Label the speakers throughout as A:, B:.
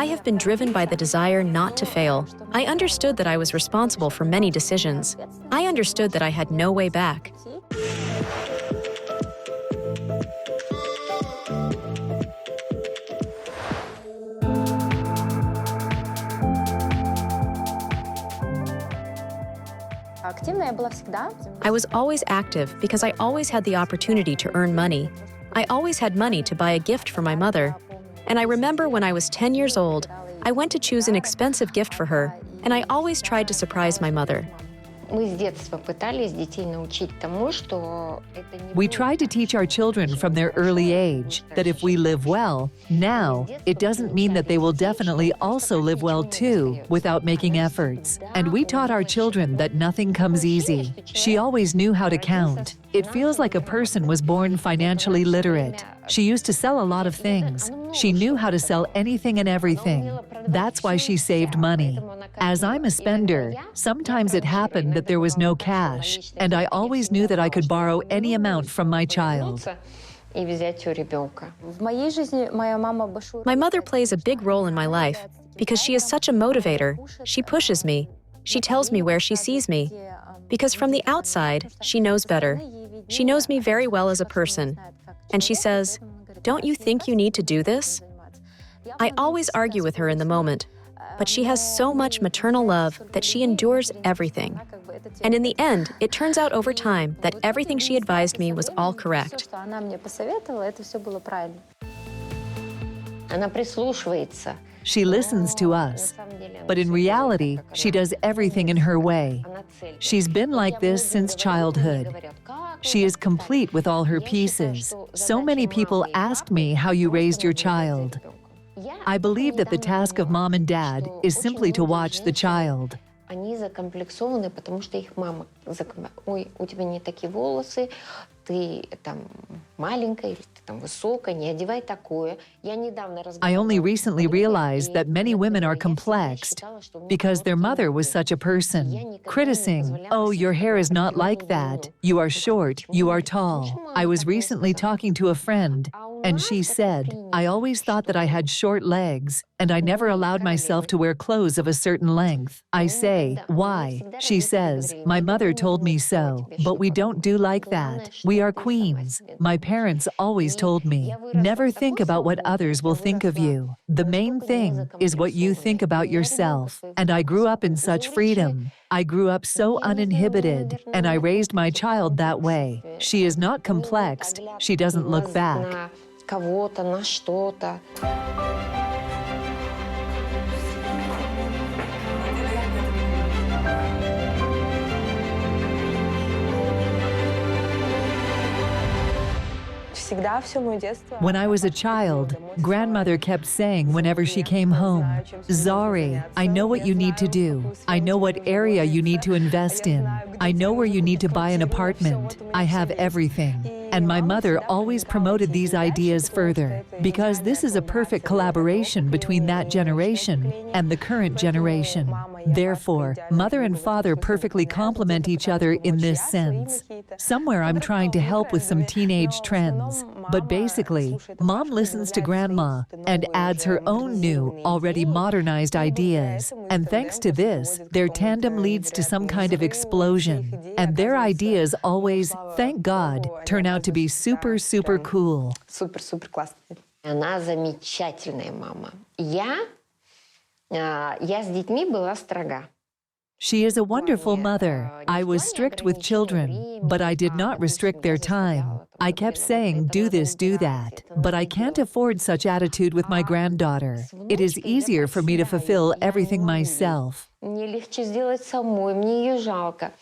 A: I have been driven by the desire not to fail. I understood that I was responsible for many decisions. I understood that I had no way back. I was always active because I always had the opportunity to earn money. I always had money to buy a gift for my mother. And I remember when I was 10 years old, I went to choose an expensive gift for her, and I always tried to surprise my mother.
B: We try to teach our children from their early age that if we live well now, it doesn't mean that they will definitely also live well too without making efforts. And we taught our children that nothing comes easy. She always knew how to count. It feels like a person was born financially literate. She used to sell a lot of things. She knew how to sell anything and everything. That's why she saved money. As I'm a spender, sometimes it happened that there was no cash, and I always knew that I could borrow any amount from my child.
A: My mother plays a big role in my life because she is such a motivator. She pushes me. She tells me where she sees me. Because from the outside, she knows better. She knows me very well as a person. And she says, "Don't you think you need to do this?" I always argue with her in the moment, but she has so much maternal love that she endures everything. And in the end, it turns out over time that everything she advised me was all correct.
B: She listens to us, but in reality, she does everything in her way. She's been like this since childhood. She is complete with all her pieces. So many people asked me how you raised your child. I believe that the task of mom and dad is simply to watch the child. I only recently realized that many women are complexed because their mother was such a person. Criticizing, "Oh, your hair is not like that. You are short, you are tall." I was recently talking to a friend, and she said, "I always thought that I had short legs, and I never allowed myself to wear clothes of a certain length." I say, "Why?" She says, "My mother told me so, but we don't do like that. We are queens. My parents always told me, never think about what others will think of you. The main thing is what you think about yourself." And I grew up in such freedom. I grew up so uninhibited, and I raised my child that way. She is not complexed. She doesn't look back. When I was a child, grandmother kept saying whenever she came home, "Zaure, I know what you need to do. I know what area you need to invest in. I know where you need to buy an apartment. I have everything." And my mother always promoted these ideas further, because this is a perfect collaboration between that generation and the current generation. Therefore, mother and father perfectly complement each other in this sense. Somewhere I'm trying to help with some teenage trends, but basically, mom listens to grandma and adds her own new, already modernized ideas. And thanks to this, their tandem leads to some kind of explosion. And their ideas always, thank God, turn out to be super, super cool.
C: Она замечательная мама. Я с детьми была строга.
B: She is a wonderful mother. I was strict with children, but I did not restrict their time. I kept saying, do this, do that. But I can't afford such attitude with my granddaughter. It is easier for me to fulfill everything myself.
C: Мне легче сделать самой, мне ее жалко.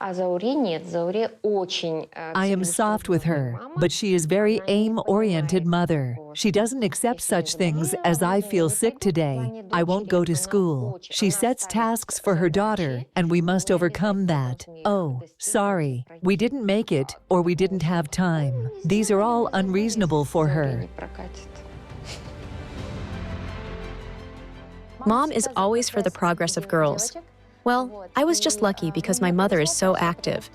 C: А Зауре нет, Зауре очень...
B: I am soft with her, but she is very aim-oriented mother. She doesn't accept such things as I feel sick today. I won't go to school. She sets tasks for her daughter, and we must overcome that. Oh, sorry, we didn't make it, or we didn't have time. These are all unreasonable for her.
A: Mom is always for the progress of girls. Well, I was just lucky because my mother is so active.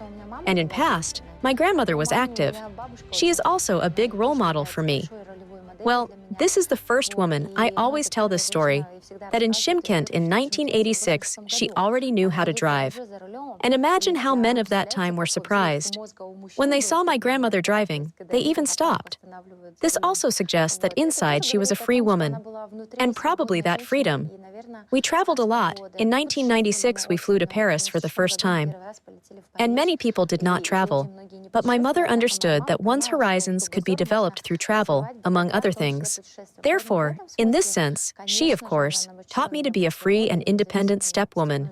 A: And in past, my grandmother was active. She is also a big role model for me. Well, this is the first woman, I always tell this story, that in Shymkent in 1986, she already knew how to drive. And imagine how men of that time were surprised. When they saw my grandmother driving, they even stopped. This also suggests that inside she was a free woman, and probably that freedom. We traveled a lot. In 1996, we flew to Paris for the first time. And many people did not travel. But my mother understood that one's horizons could be developed through travel, among other things. Therefore, in this sense, she, of course, taught me to be a free and independent stepwoman.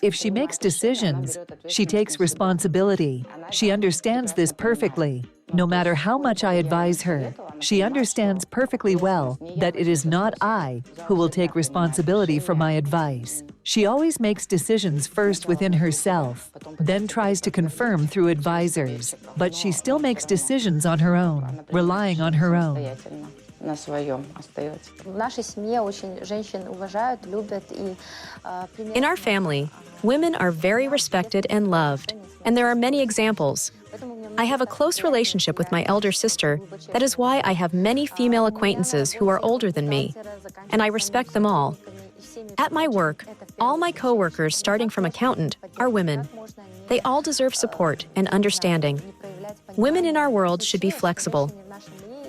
B: If she makes decisions, she takes responsibility. She understands this perfectly. No matter how much I advise her, she understands perfectly well that it is not I who will take responsibility for my advice. She always makes decisions first within herself, then tries to confirm through advisors. But she still makes decisions on her own, relying on her own.
A: In our family, women are very respected and loved, and there are many examples. I have a close relationship with my elder sister. That is why I have many female acquaintances who are older than me, and I respect them all. At my work, all my coworkers, starting from accountant, are women. They all deserve support and understanding. Women in our world should be flexible.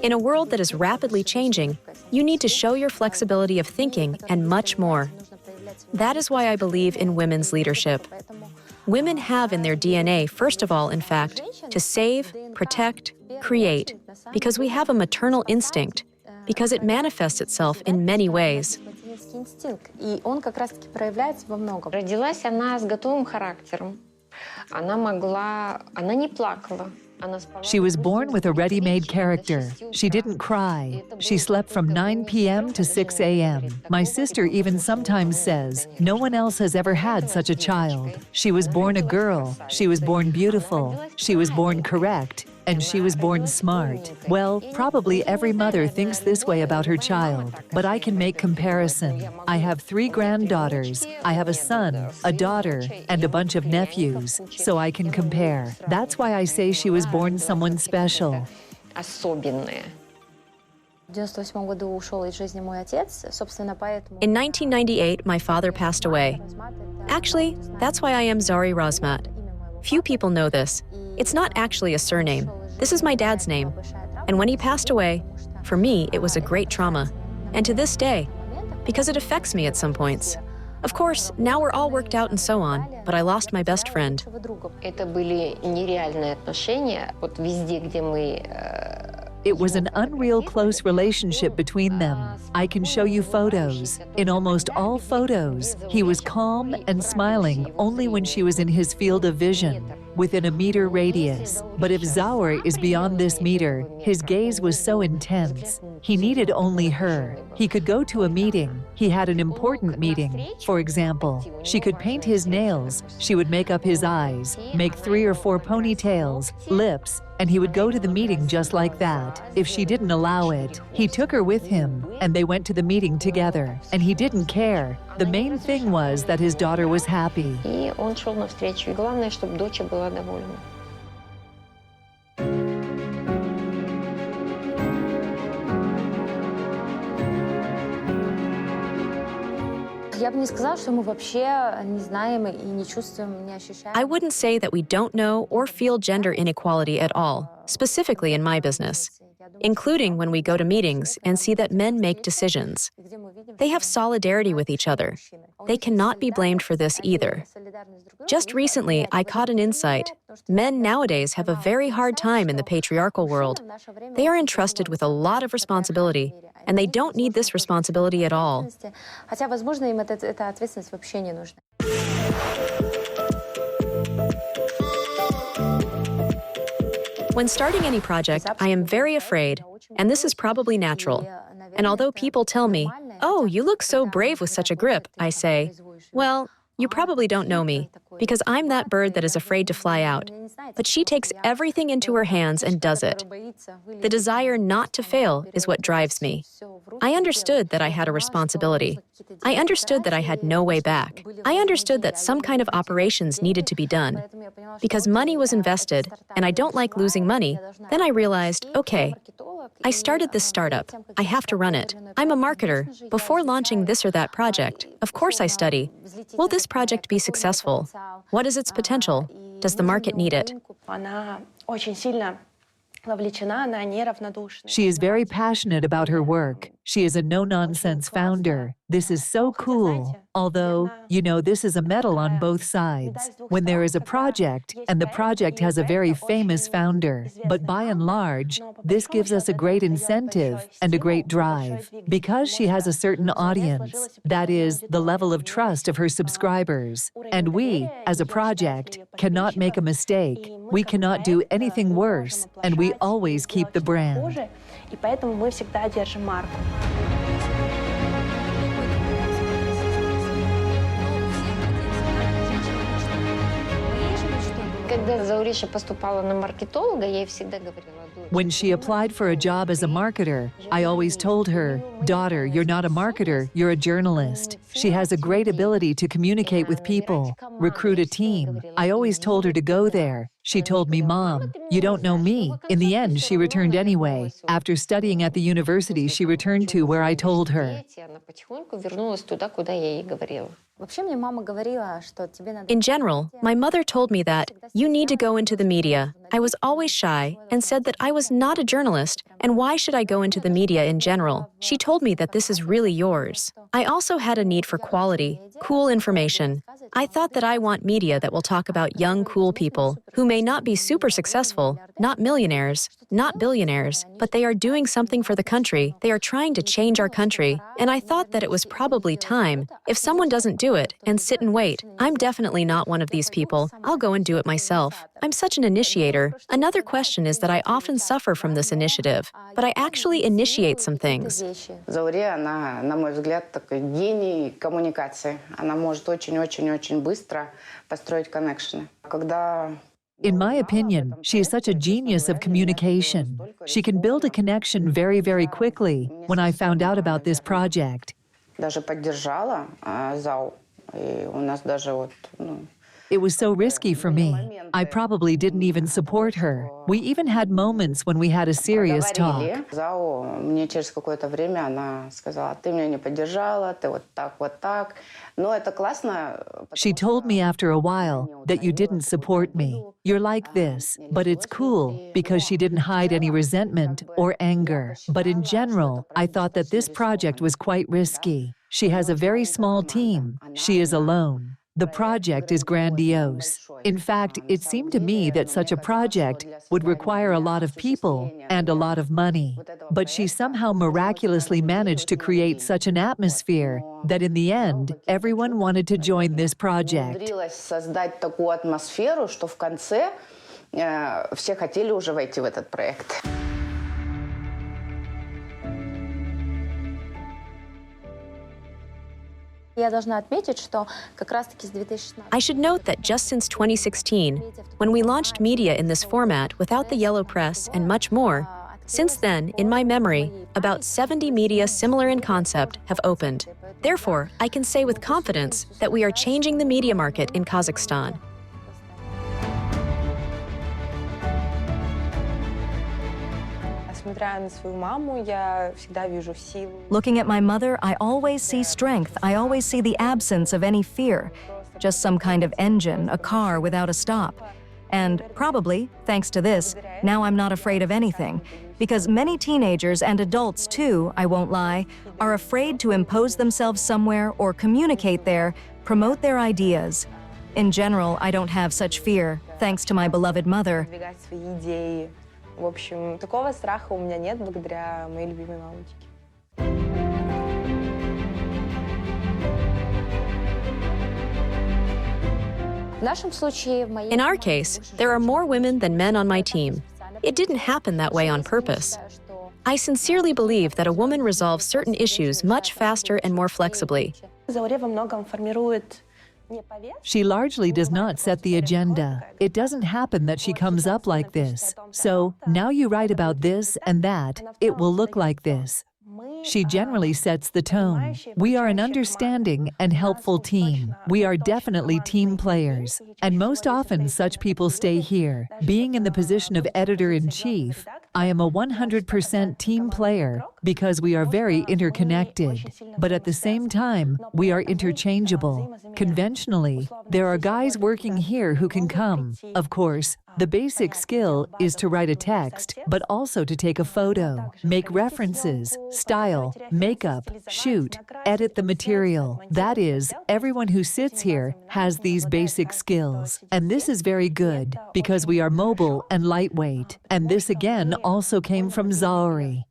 A: In a world that is rapidly changing, you need to show your flexibility of thinking and much more. That is why I believe in women's leadership. Women have in their DNA, first of all, in fact, to save, protect, create, because we have a maternal instinct, because it manifests itself in many ways.
C: Родилась она с готовым характером. Она не плакала.
B: She was born with a ready-made character. She didn't cry. She slept from 9 p.m. to 6 a.m. My sister even sometimes says, no one else has ever had such a child. She was born a girl. She was born beautiful. She was born correct. And she was born smart. Well, probably every mother thinks this way about her child, but I can make comparison. I have 3 granddaughters. I have a son, a daughter, and a bunch of nephews, so I can compare. That's why I say she was born someone special.
A: In 1998, my father passed away. Actually, that's why I am Zaure Rozmat. Few people know this. It's not actually a surname. This is my dad's name. And when he passed away, for me, it was a great trauma. And to this day, because it affects me at some points. Of course, now we're all worked out and so on, but I lost my best friend.
B: It was an unreal close relationship between them. I can show you photos. In almost all photos, he was calm and smiling only when she was in his field of vision, within a meter radius. But if Zaure is beyond this meter, his gaze was so intense. He needed only her. He could go to a meeting. He had an important meeting. For example, she could paint his nails. She would make up his eyes, make 3 or 4 ponytails, lips, and he would go to the meeting just like that. If she didn't allow it, he took her with him, and they went to the meeting together. And he didn't care. The main thing was that his daughter was happy.
A: I wouldn't say that we don't know or feel gender inequality at all, specifically in my business, including when we go to meetings and see that men make decisions. They have solidarity with each other. They cannot be blamed for this either. Just recently, I caught an insight. Men nowadays have a very hard time in the patriarchal world. They are entrusted with a lot of responsibility, and they don't need this responsibility at all. When starting any project, I am very afraid, and this is probably natural. And although people tell me, "Oh, you look so brave with such a grip," I say, "Well, you probably don't know me. because I'm that bird that is afraid to fly out. But she takes everything into her hands and does it. The desire not to fail is what drives me. I understood that I had a responsibility. I understood that I had no way back. I understood that some kind of operations needed to be done. Because money was invested, and I don't like losing money, then I realized, okay, I started this startup. I have to run it. I'm a marketer. Before launching this or that project, of course I study. Will this project be successful? What is its potential? Does the market need it?
B: She is very passionate about her work. She is a no-nonsense founder. This is so cool. Although, this is a medal on both sides. When there is a project, and the project has a very famous founder, but by and large, this gives us a great incentive and a great drive. Because she has a certain audience, that is, the level of trust of her subscribers. And we, as a project, cannot make a mistake. We cannot do anything worse, and we always keep the brand. When she applied for a job as a marketer, I always told her, "Daughter, you're not a marketer, you're a journalist." She has a great ability to communicate with people, recruit a team. I always told her to go there. She told me, "Mom, you don't know me." In the end, she returned anyway. After studying at the university, she returned to where I told her.
A: In general, my mother told me that you need to go into the media. I was always shy and said that I was not a journalist, and why should I go into the media in general? She told me that this is really yours. I also had a need for quality, cool information. I thought that I want media that will talk about young, cool people who may not be super successful, not millionaires, not billionaires, but they are doing something for the country. They are trying to change our country, and I thought that it was probably time. If someone doesn't do it and sit and wait, I'm definitely not one of these people. I'll go and do it myself. I'm such an initiator. Another question is that I often suffer from this initiative, but I actually initiate some things.
D: Зауре, она, на мой взгляд, такой гений коммуникации. Она может очень-очень-очень быстро построить коннекшены. Когда
B: In my opinion, she is such a genius of communication. She can build a connection very, very quickly. When I found out about this project,
D: даже поддержала Зау, и у нас даже вот,
B: it was so risky for me. I probably didn't even support her. We even had moments when we had a serious talk.
D: Зау мне через какое-то время она сказала: "Ты меня не поддержала, ты вот так." Но это классно.
B: She told me after a while that you didn't support me. You're like this, but it's cool because she didn't hide any resentment or anger. But in general, I thought that this project was quite risky. She has a very small team. She is alone. The project is grandiose. In fact, it seemed to me that such a project would require a lot of people and a lot of money. But she somehow miraculously managed to create such an atmosphere that in the end, everyone wanted to join this project.
D: Создать такую атмосферу, что в конце все хотели уже войти в этот проект.
A: I should note that just since 2016, when we launched media in this format without the yellow press and much more, since then, in my memory, about 70 media similar in concept have opened. Therefore, I can say with confidence that we are changing the media market in Kazakhstan.
E: Looking at my mother, I always see strength. I always see the absence of any fear. Just some kind of engine, a car without a stop. And probably, thanks to this, now I'm not afraid of anything. Because many teenagers and adults too, I won't lie, are afraid to impose themselves somewhere or communicate there, promote their ideas. In general, I don't have such fear, thanks to my beloved mother.
F: В общем, такого страха у меня нет благодаря моей любимой мамочке.
A: In our case, there are more women than men on my team. It didn't happen that way on purpose. I sincerely believe that a woman resolves certain issues much faster and more flexibly.
F: Зауре во многом формирует
B: She largely does not set the agenda. It doesn't happen that she comes up like this. So, now you write about this and that, it will look like this. She generally sets the tone. We are an understanding and helpful team. We are definitely team players. And most often such people stay here. Being in the position of editor-in-chief, I am a 100% team player because we are very interconnected. But at the same time, we are interchangeable. Conventionally, there are guys working here who can come. Of course, the basic skill is to write a text, but also to take a photo, make references, style, makeup, shoot, edit the material. That is, everyone who sits here has these basic skills. And this is very good, because we are mobile and lightweight. And this again also came from Zaure.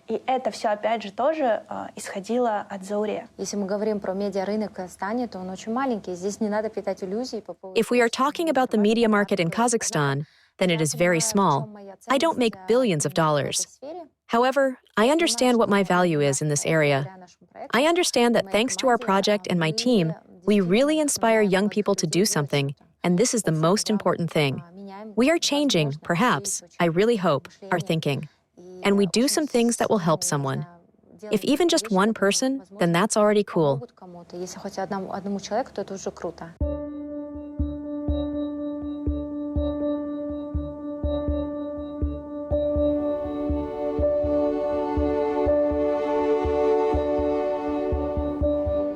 F: И это все, опять же, тоже исходило от Зауре.
C: Если мы говорим про медиарынок в Казахстане, то он очень маленький. Здесь не надо питать иллюзий по поводу...
A: If we are talking about the media market in Kazakhstan, then it is very small. I don't make billions of dollars. However, I understand what my value is in this area. I understand that thanks to our project and my team, we really inspire young people to do something, and this is the most important thing. We are changing, perhaps, I really hope, our thinking. And we do some things that will help someone. If even just one person, then that's already cool.
C: Если хоть одному человеку, то это уже круто.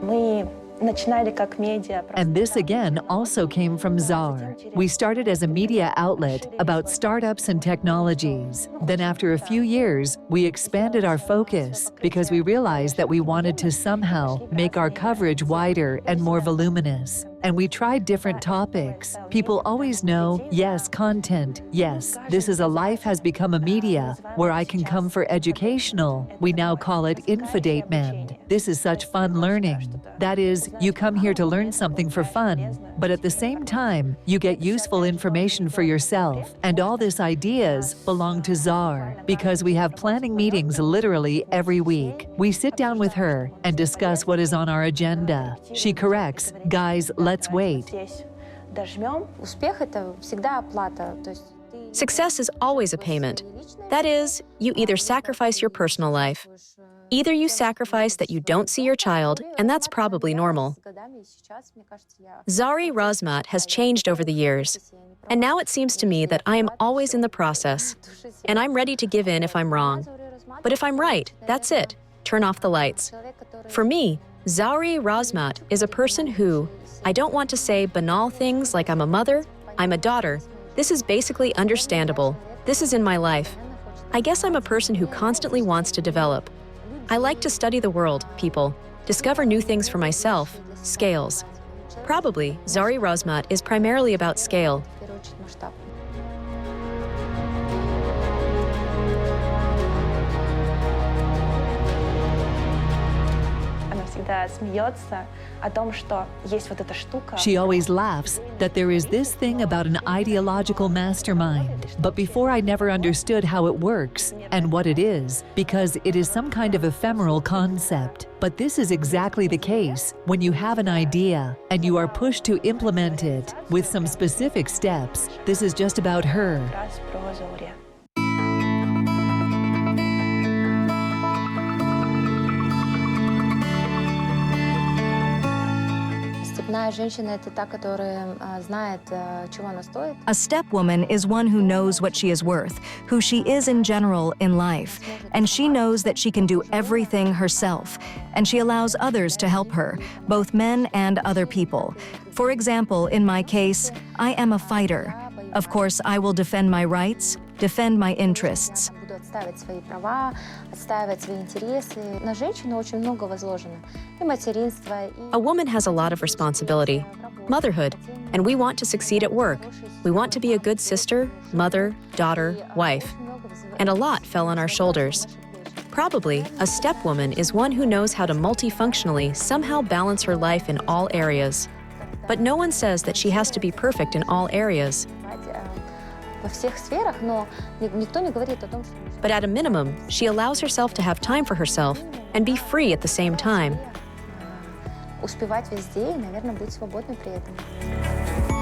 F: Мы начинали как медиа.
B: And this again also came from Zaure. We started as a media outlet about startups and technologies. Then after a few years, we expanded our focus because we realized that we wanted to somehow make our coverage wider and more voluminous. And we tried different topics. People always know, yes, content, yes, this is a life has become a media where I can come for educational. We now call it infotainment. This is such fun learning. That is, you come here to learn something for fun, but at the same time, you get useful information for yourself. And all these ideas belong to Zaure because we have planning meetings literally every week. We sit down with her and discuss what is on our agenda. She corrects, guys, let's wait.
C: Успех — это всегда оплата. То есть
A: Success is always a payment. That is, you either sacrifice your personal life. Either you sacrifice that you don't see your child, and that's probably normal. Zaure Rozmat has changed over the years, and now it seems to me that I am always in the process, and I'm ready to give in if I'm wrong. But if I'm right, that's it. Turn off the lights. For me, Zaure Rozmat is a person who, I don't want to say banal things like I'm a mother, I'm a daughter. This is basically understandable. This is in my life. I guess I'm a person who constantly wants to develop. I like to study the world, people, discover new things for myself, scales. Probably, Zaure Rozmat is primarily about scale.
C: в первую очередь масштаб.
F: Она всегда смеется о том, что есть вот эта штука.
B: She always laughs that there is this thing about an ideological mastermind. But before I never understood how it works and what it is, because it is some kind of ephemeral concept. But this is exactly the case when you have an idea and you are pushed to implement it with some specific steps. This is just about her.
F: Раз про Зауре.
C: Степная женщина — это та, которая знает, чего она стоит.
E: A stepwoman is one who knows what she is worth, who she is in general in life, and she knows that she can do everything herself, and she allows others to help her, both men and other people. For example, in my case, I am a fighter. Of course, I will defend my rights, defend my interests.
C: Буду отстаивать свои права, отстаивать свои интересы. На женщину очень много возложено. И материнство, и...
A: A woman has a lot of responsibility, motherhood, and we want to succeed at work. We want to be a good sister, mother, daughter, wife. And a lot fell on our shoulders. Probably, a stepwoman is one who knows how to multifunctionally somehow balance her life in all areas. But no one says that she has to be perfect in all areas.
C: Во всех сферах, но никто не говорит о том, что...
A: But at a minimum, she allows herself to have time for herself and be free at the same time.
C: успевать везде и, наверное, быть свободной при этом.